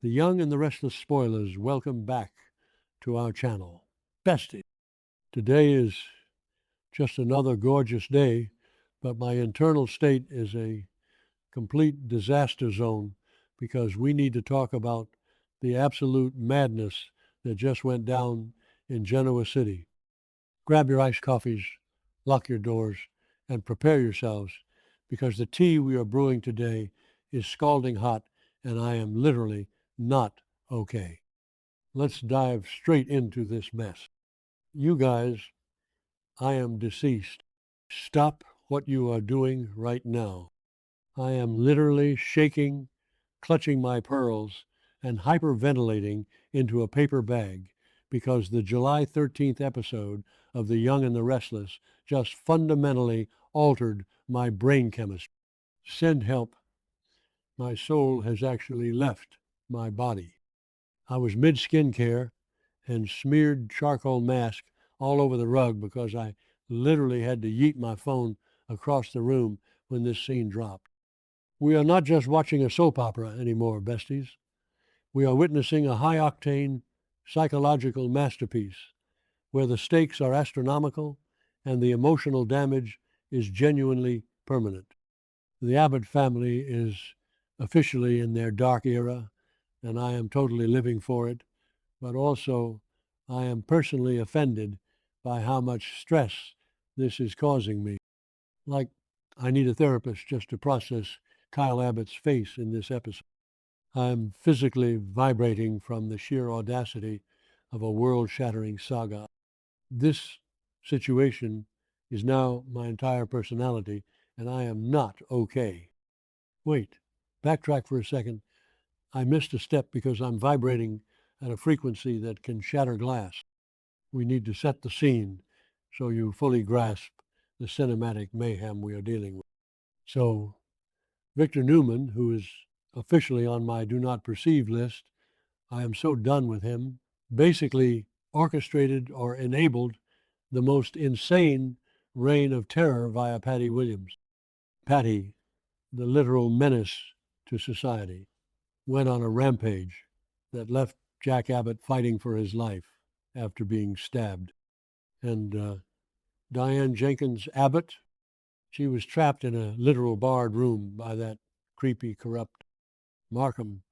The young and the restless spoilers, welcome back to our channel. Bestie, today is just another gorgeous day, but my internal state is a complete disaster zone because we need to talk about the absolute madness that just went down in Genoa City. Grab your iced coffees, lock your doors, and prepare yourselves because the tea we are brewing today is scalding hot and I am literally not okay. Let's dive straight into this mess. You guys, I am deceased. Stop what you are doing right now. I am literally shaking, clutching my pearls, and hyperventilating into a paper bag because the July 13th episode of The Young and the Restless just fundamentally altered my brain chemistry. Send help. My soul has actually left my body. I was mid skincare and smeared charcoal mask all over the rug because I literally had to yeet my phone across the room when this scene dropped. We are not just watching a soap opera anymore, besties. We are witnessing a high-octane psychological masterpiece where the stakes are astronomical and the emotional damage is genuinely permanent. The Abbott family is officially in their dark era, and I am totally living for it, but also I am personally offended by how much stress this is causing me. Like, I need a therapist just to process Kyle Abbott's face in this episode. I'm physically vibrating from the sheer audacity of a world-shattering saga. This situation is now my entire personality, and I am not okay. Wait, backtrack for a second. I missed a step because I'm vibrating at a frequency that can shatter glass. We need to set the scene so you fully grasp the cinematic mayhem we are dealing with. So, Victor Newman, who is officially on my do not perceive list, I am so done with him, basically orchestrated or enabled the most insane reign of terror via Patty Williams. Patty, the literal menace to society, went on a rampage that left Jack Abbott fighting for his life after being stabbed. And Diane Jenkins Abbott, she was trapped in a literal barred room by that creepy, corrupt Markham,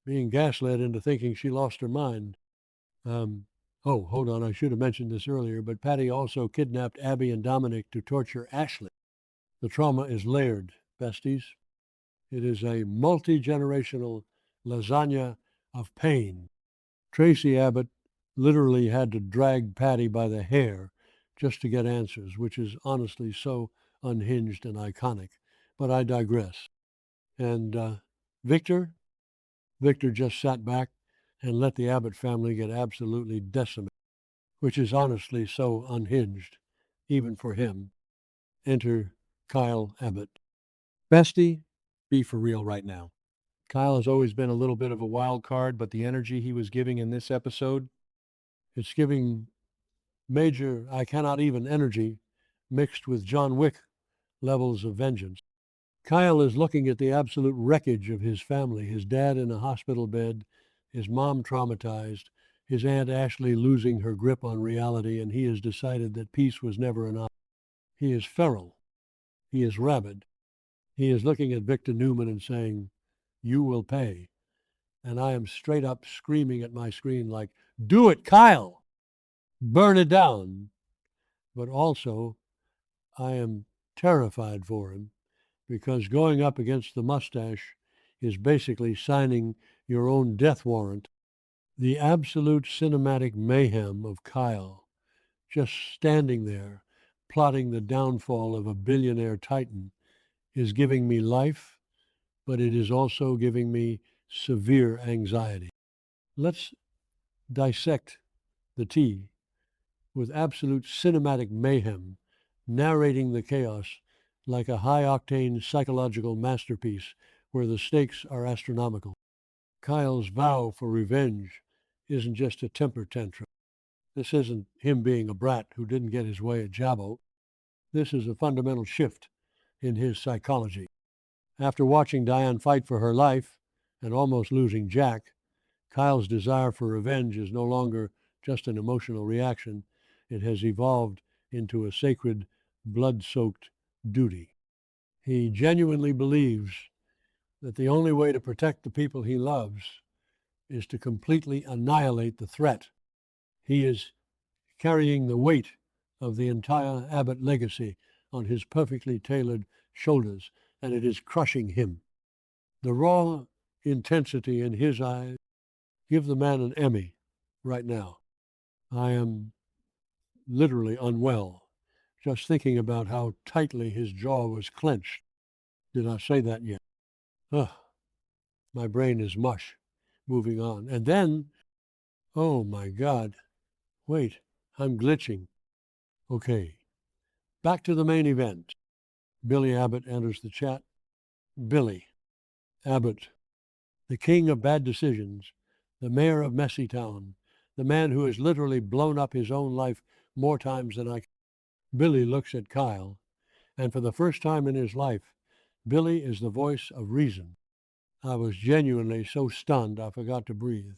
being gaslit into thinking she lost her mind. Hold on, I should have mentioned this earlier, but Patty also kidnapped Abby and Dominic to torture Ashley. The trauma is layered, besties. It is a multi-generational lasagna of pain. Tracy Abbott literally had to drag Patty by the hair just to get answers, which is honestly so unhinged and iconic. But I digress. And Victor just sat back and let the Abbott family get absolutely decimated, which is honestly so unhinged, even for him. Enter Kyle Abbott. Bestie, be for real right now. Kyle has always been a little bit of a wild card, but the energy he was giving in this episode, it's giving major, I cannot even energy mixed with John Wick levels of vengeance. Kyle is looking at the absolute wreckage of his family, his dad in a hospital bed, his mom traumatized, his Aunt Ashley losing her grip on reality, and he has decided that peace was never an option. He is feral. He is rabid. He is looking at Victor Newman and saying, "You will pay." And I am straight up screaming at my screen like, "Do it, Kyle! Burn it down!" But also, I am terrified for him because going up against the mustache is basically signing your own death warrant. The absolute cinematic mayhem of Kyle just standing there plotting the downfall of a billionaire titan is giving me life, but it is also giving me severe anxiety. Let's dissect the tea with absolute cinematic mayhem, narrating the chaos like a high-octane psychological masterpiece where the stakes are astronomical. Kyle's vow for revenge isn't just a temper tantrum. This isn't him being a brat who didn't get his way at Jabbo. This is a fundamental shift in his psychology. After watching Diane fight for her life and almost losing Jack, Kyle's desire for revenge is no longer just an emotional reaction. It has evolved into a sacred, blood-soaked duty. He genuinely believes that the only way to protect the people he loves is to completely annihilate the threat. He is carrying the weight of the entire Abbott legacy on his perfectly tailored shoulders, and it is crushing him. The raw intensity in his eyes give the man an Emmy right now. I am literally unwell just thinking about how tightly his jaw was clenched. Did I say that yet? Ugh, my brain is mush. Moving on. And then, oh my God, wait, I'm glitching. Okay, back to the main event. Billy Abbott enters the chat. Billy Abbott, the king of bad decisions, the mayor of Messytown, the man who has literally blown up his own life more times than I can. Billy looks at Kyle, and for the first time in his life, Billy is the voice of reason. I was genuinely so stunned I forgot to breathe.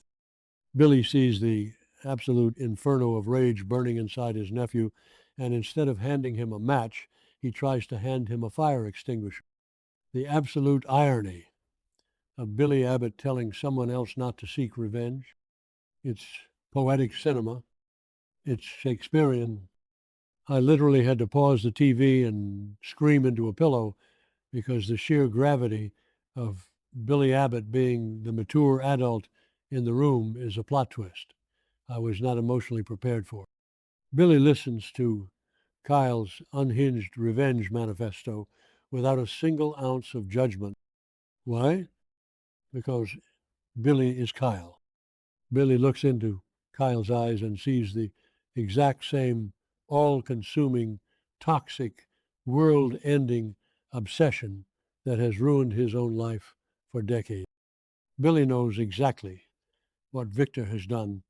Billy sees the absolute inferno of rage burning inside his nephew, and instead of handing him a match, he tries to hand him a fire extinguisher. The absolute irony of Billy Abbott telling someone else not to seek revenge. It's poetic cinema. It's Shakespearean. I literally had to pause the TV and scream into a pillow because the sheer gravity of Billy Abbott being the mature adult in the room is a plot twist I was not emotionally prepared for. Billy listens to Kyle's unhinged revenge manifesto without a single ounce of judgment. Why? Because Billy is Kyle. Billy looks into Kyle's eyes and sees the exact same all-consuming, toxic, world-ending obsession that has ruined his own life for decades. Billy knows exactly what Victor has done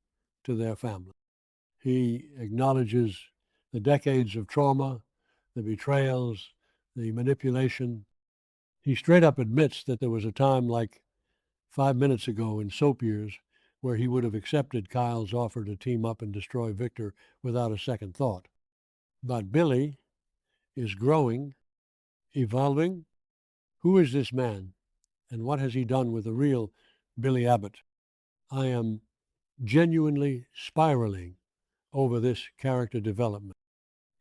to their family. He acknowledges the decades of trauma, the betrayals, the manipulation. He straight up admits that there was a time like 5 minutes ago in soap years where he would have accepted Kyle's offer to team up and destroy Victor without a second thought. But Billy is growing, evolving. Who is this man, and what has he done with the real Billy Abbott? I am genuinely spiraling over this character development.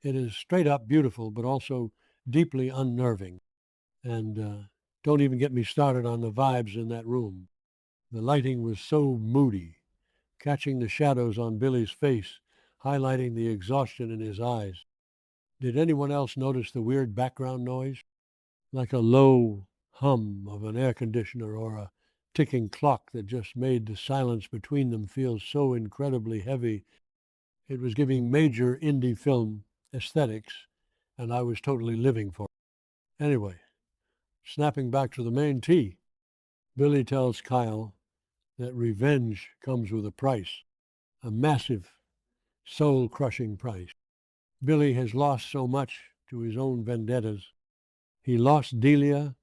It is straight up beautiful, but also deeply unnerving. And don't even get me started on the vibes in that room. The lighting was so moody, catching the shadows on Billy's face, highlighting the exhaustion in his eyes. Did anyone else notice the weird background noise? Like a low hum of an air conditioner or a ticking clock that just made the silence between them feel so incredibly heavy. It was giving major indie film aesthetics, and I was totally living for it. Anyway, snapping back to the main tee, Billy tells Kyle that revenge comes with a price, a massive, soul-crushing price. Billy has lost so much to his own vendettas. He lost Delia,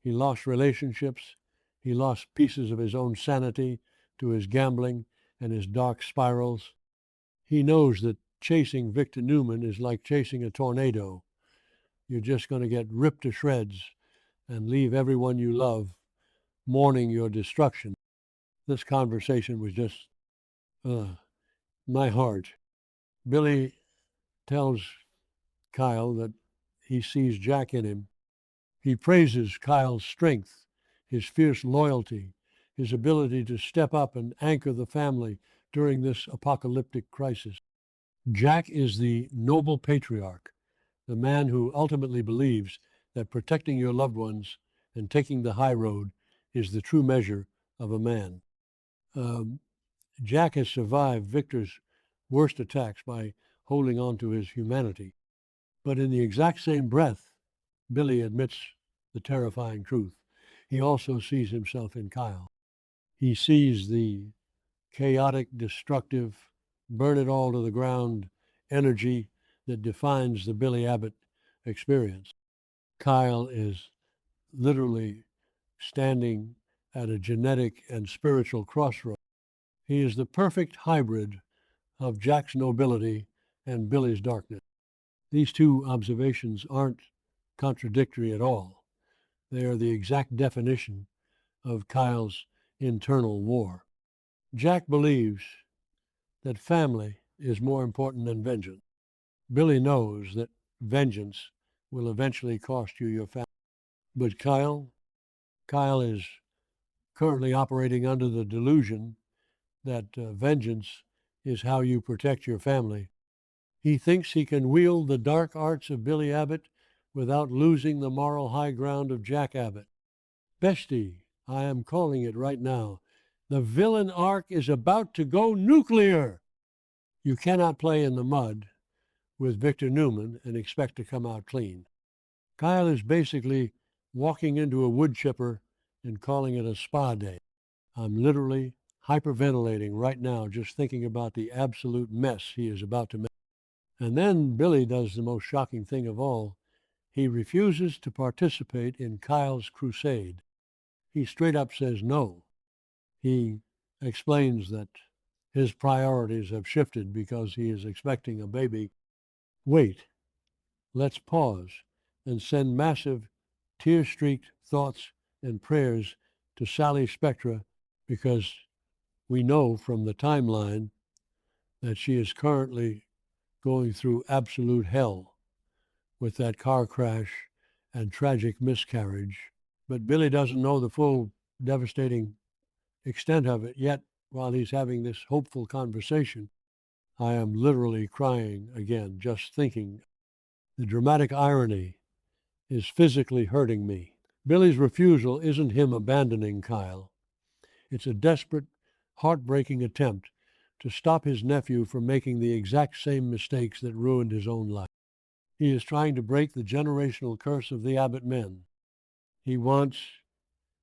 he lost relationships, he lost pieces of his own sanity to his gambling and his dark spirals. He knows that chasing Victor Newman is like chasing a tornado. You're just going to get ripped to shreds and leave everyone you love mourning your destruction. This conversation was just my heart. Billy tells Kyle that he sees Jack in him. He praises Kyle's strength, his fierce loyalty, his ability to step up and anchor the family during this apocalyptic crisis. Jack is the noble patriarch, the man who ultimately believes that protecting your loved ones and taking the high road is the true measure of a man. Jack has survived Victor's worst attacks by holding on to his humanity. But in the exact same breath, Billy admits the terrifying truth. He also sees himself in Kyle. He sees the chaotic, destructive, burn it all to the ground energy that defines the Billy Abbott experience. Kyle is literally standing at a genetic and spiritual crossroads. He is the perfect hybrid of Jack's nobility and Billy's darkness. These two observations aren't contradictory at all. They are the exact definition of Kyle's internal war. Jack believes that family is more important than vengeance. Billy knows that vengeance will eventually cost you your family. But Kyle is currently operating under the delusion that vengeance is how you protect your family. He thinks he can wield the dark arts of Billy Abbott without losing the moral high ground of Jack Abbott. Bestie, I am calling it right now. The villain arc is about to go nuclear. You cannot play in the mud with Victor Newman and expect to come out clean. Kyle is basically walking into a wood chipper and calling it a spa day. I'm literally hyperventilating right now just thinking about the absolute mess he is about to make. And then Billy does the most shocking thing of all. He refuses to participate in Kyle's crusade. He straight up says no. He explains that his priorities have shifted because he is expecting a baby. Wait, let's pause and send massive tear-streaked thoughts and prayers to Sally Spectra, because we know from the timeline that she is currently going through absolute hell with that car crash and tragic miscarriage. But Billy doesn't know the full devastating extent of it yet. While he's having this hopeful conversation, I am literally crying again just thinking. The dramatic irony is physically hurting me. Billy's refusal isn't him abandoning Kyle. It's a desperate, heartbreaking attempt to stop his nephew from making the exact same mistakes that ruined his own life. He is trying to break the generational curse of the Abbott men. He wants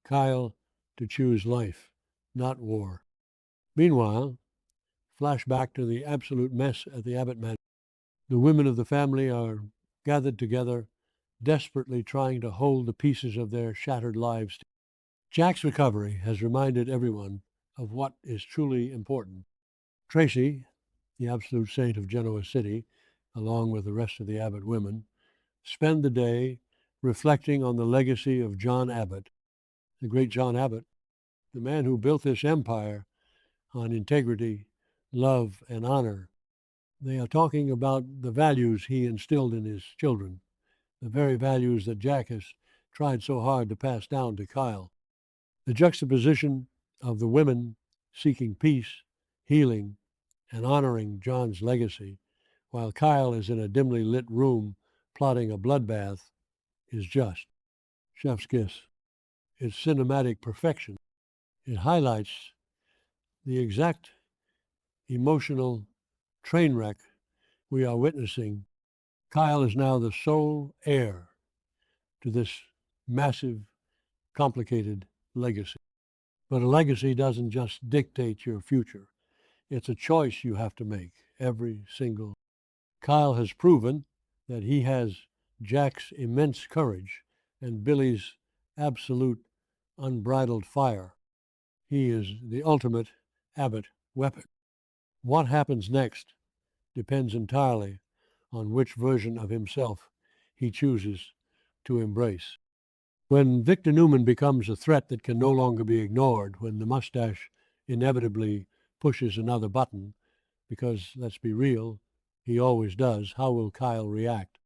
Kyle to choose life, not war. Meanwhile, flashback to the absolute mess at the Abbott mansion. The women of the family are gathered together, desperately trying to hold the pieces of their shattered lives. Jack's recovery has reminded everyone of what is truly important. Tracy, the absolute saint of Genoa City, along with the rest of the Abbott women, spend the day reflecting on the legacy of John Abbott, the great John Abbott, the man who built this empire on integrity, love, and honor. They are talking about the values he instilled in his children, the very values that Jack has tried so hard to pass down to Kyle. The juxtaposition of the women seeking peace, healing, and honoring John's legacy, while Kyle is in a dimly lit room plotting a bloodbath, is just chef's kiss. It's cinematic perfection. It highlights the exact emotional train wreck we are witnessing. Kyle is now the sole heir to this massive, complicated legacy. But a legacy doesn't just dictate your future. It's a choice you have to make every single. Kyle has proven that he has Jack's immense courage and Billy's absolute unbridled fire. He is the ultimate Abbott weapon. What happens next depends entirely on which version of himself he chooses to embrace. When Victor Newman becomes a threat that can no longer be ignored, when the mustache inevitably pushes another button, because let's be real, he always does, how will Kyle react?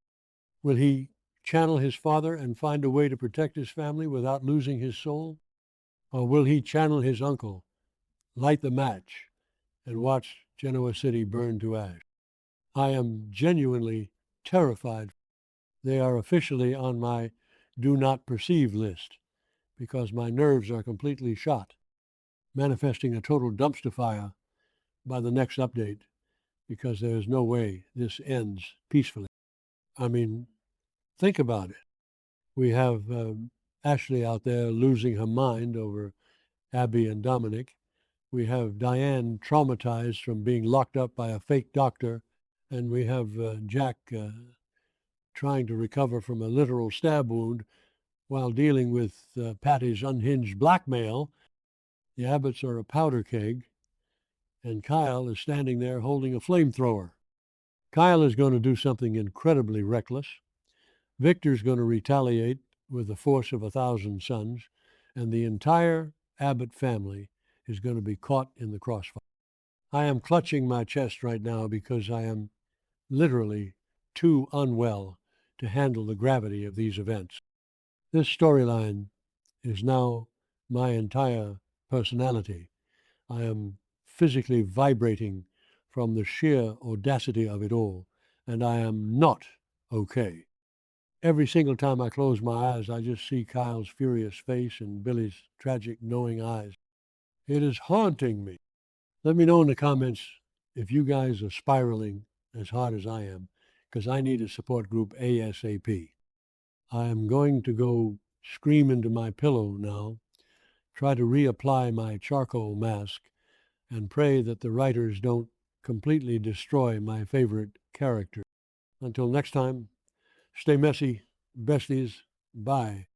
Will he channel his father and find a way to protect his family without losing his soul? Or will he channel his uncle, light the match, and watch Genoa City burn to ash? I am genuinely terrified. They are officially on my do not perceive list because my nerves are completely shot, manifesting a total dumpster fire by the next update, because there is no way this ends peacefully. I mean, think about it. We have Ashley out there losing her mind over Abby and Dominic. We have Diane traumatized from being locked up by a fake doctor. And we have Jack trying to recover from a literal stab wound while dealing with Patty's unhinged blackmail. The Abbotts are a powder keg, and Kyle is standing there holding a flamethrower. Kyle is going to do something incredibly reckless. Victor's going to retaliate with the force of 1,000 suns, and the entire Abbott family is going to be caught in the crossfire. I am clutching my chest right now because I am literally too unwell to handle the gravity of these events. This storyline is now my entire personality. I am physically vibrating from the sheer audacity of it all, and I am not okay. Every single time I close my eyes, I just see Kyle's furious face and Billy's tragic, knowing eyes. It is haunting me. Let me know in the comments if you guys are spiraling as hard as I am, because I need a support group ASAP. I am going to go scream into my pillow now, try to reapply my charcoal mask, and pray that the writers don't completely destroy my favorite character. Until next time, stay messy, besties. Bye.